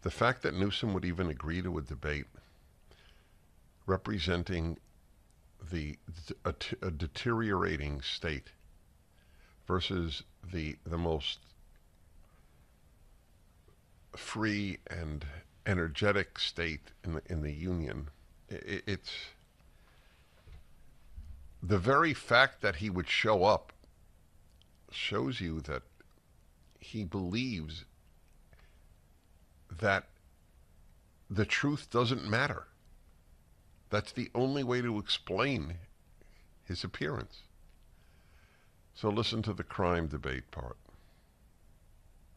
The fact that Newsom would even agree to a debate representing a deteriorating state versus the most free and energetic state in the union, it's the very fact that he would show up shows you that he believes that the truth doesn't matter. That's the only way to explain his appearance. So listen to the crime debate part.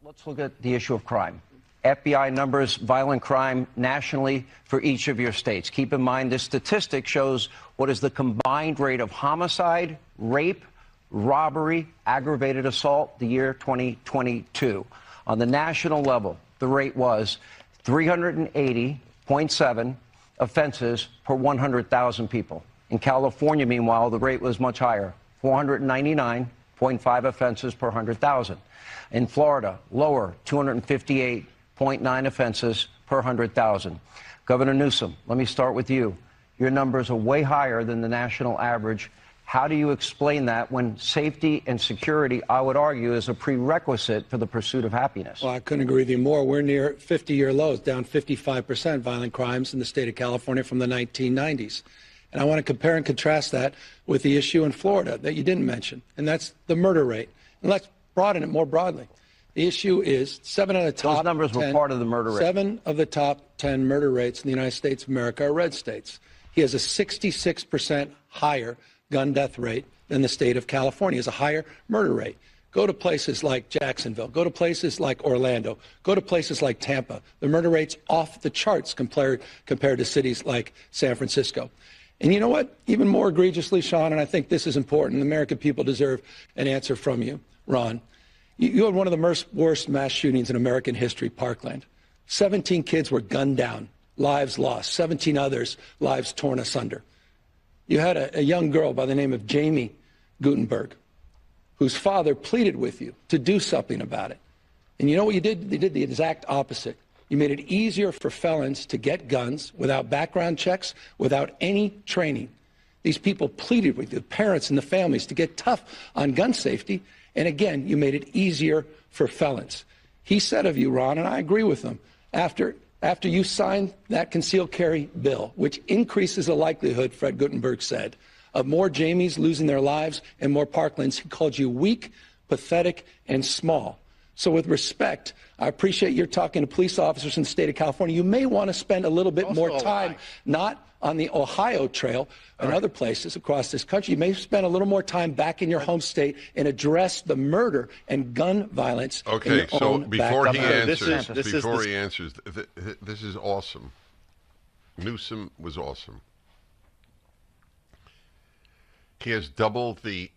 Let's look at the issue of crime. FBI numbers violent crime nationally for each of your states. Keep in mind, this statistic shows what is the combined rate of homicide, rape, robbery, aggravated assault, the year 2022. On the national level, the rate was 380.7 offenses per 100,000 people. In California, meanwhile, the rate was much higher, 499.5 offenses per 100,000. In Florida, lower, 258.9 offenses per 100,000. Governor Newsom, let me start with you. Your numbers are way higher than the national average. How do you explain that when safety and security, I would argue, is a prerequisite for the pursuit of happiness? Well, I couldn't agree with you more. We're near 50-year lows, down 55% violent crimes in the state of California from the 1990s. And I want to compare and contrast that with the issue in Florida that you didn't mention, and that's the murder rate. And let's broaden it more broadly. The issue is 7 of the top Those numbers 10, were part of the murder rate. 7 of the top 10 murder rates in the United States of America are red states. He has a 66% higher gun death rate than the state of California. He has a higher murder rate. Go to places like Jacksonville. Go to places like Orlando. Go to places like Tampa. The murder rate's off the charts compared to cities like San Francisco. And you know what? Even more egregiously, Sean, and I think this is important, the American people deserve an answer from you, Ron. You had one of the worst mass shootings in American history, Parkland. 17 kids were gunned down, lives lost, 17 others, lives torn asunder. You had a young girl by the name of Jamie Gutenberg, whose father pleaded with you to do something about it. And you know what you did? You did the exact opposite. You made it easier for felons to get guns without background checks, without any training. These people pleaded with the parents and the families to get tough on gun safety. And again, you made it easier for felons. He said of you, Ron, and I agree with him, after you signed that concealed carry bill, which increases the likelihood, Fred Gutenberg said, of more Jamies losing their lives and more Parklands, he called you weak, pathetic, and small. So with respect, I appreciate you're talking to police officers in the state of California. You may want to spend a little bit more time, not on the Ohio Trail and other places across this country. You may spend a little more time back in your home state and address the murder and gun violence. Okay, so before he answers, this is awesome. Newsom was awesome. He has doubled the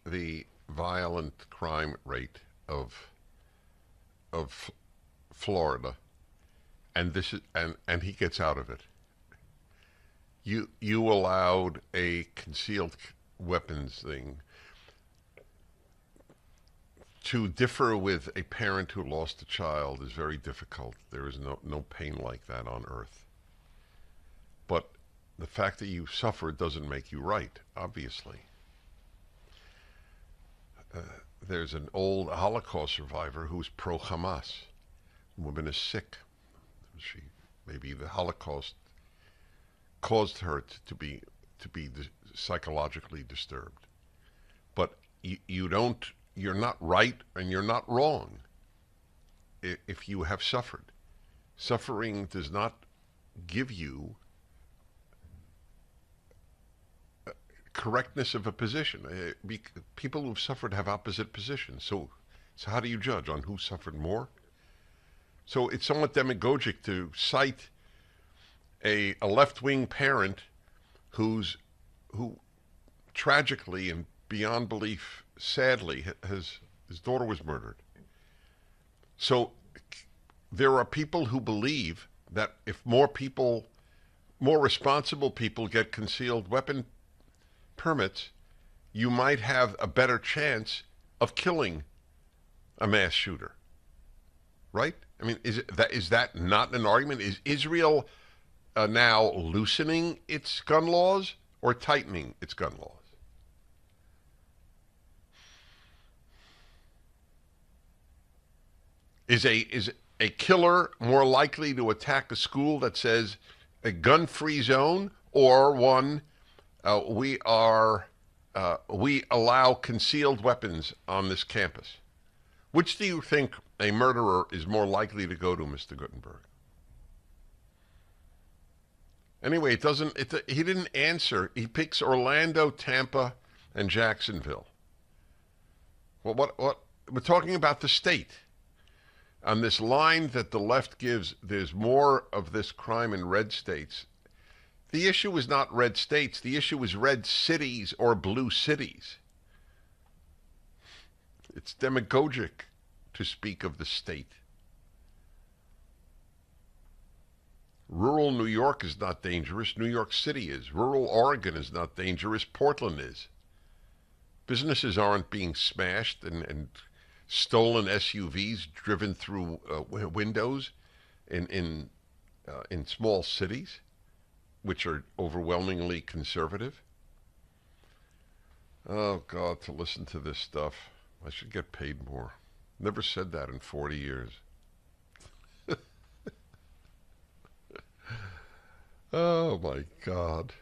violent crime rate of Florida, and this is and he gets out of it. You allowed a concealed weapons thing to differ with a parent who lost a child is very difficult. There is no pain like that on earth. But the fact that you suffered doesn't make you right, obviously. There's an old Holocaust survivor who's pro-Hamas. The woman is sick. Maybe the Holocaust caused her to be psychologically disturbed. But you're not right and you're not wrong if you have suffered. Suffering does not give you correctness of a position. People who've suffered have opposite positions. So how do you judge on who suffered more? So it's somewhat demagogic to cite a left-wing parent who tragically and beyond belief, sadly, his daughter was murdered. So there are people who believe that if more responsible people get concealed weapon permits, you might have a better chance of killing a mass shooter. right? I mean, is that not an argument? Is Israel now loosening its gun laws or tightening its gun laws? Is a killer more likely to attack a school that says a gun-free zone, or one we allow concealed weapons on this campus? Which do you think a murderer is more likely to go to, Mr. Guttenberg? Anyway, he didn't answer. He picks Orlando, Tampa, and Jacksonville. Well, what we're talking about the state. On this line that the left gives, there's more of this crime in red states. The issue is not red states. The issue is red cities or blue cities. It's demagogic to speak of the state. Rural New York is not dangerous. New York City is. Rural Oregon is not dangerous. Portland is. Businesses aren't being smashed and stolen SUVs driven through windows in small cities, which are overwhelmingly conservative. Oh, God, to listen to this stuff. I should get paid more. Never said that in 40 years. Oh, my God.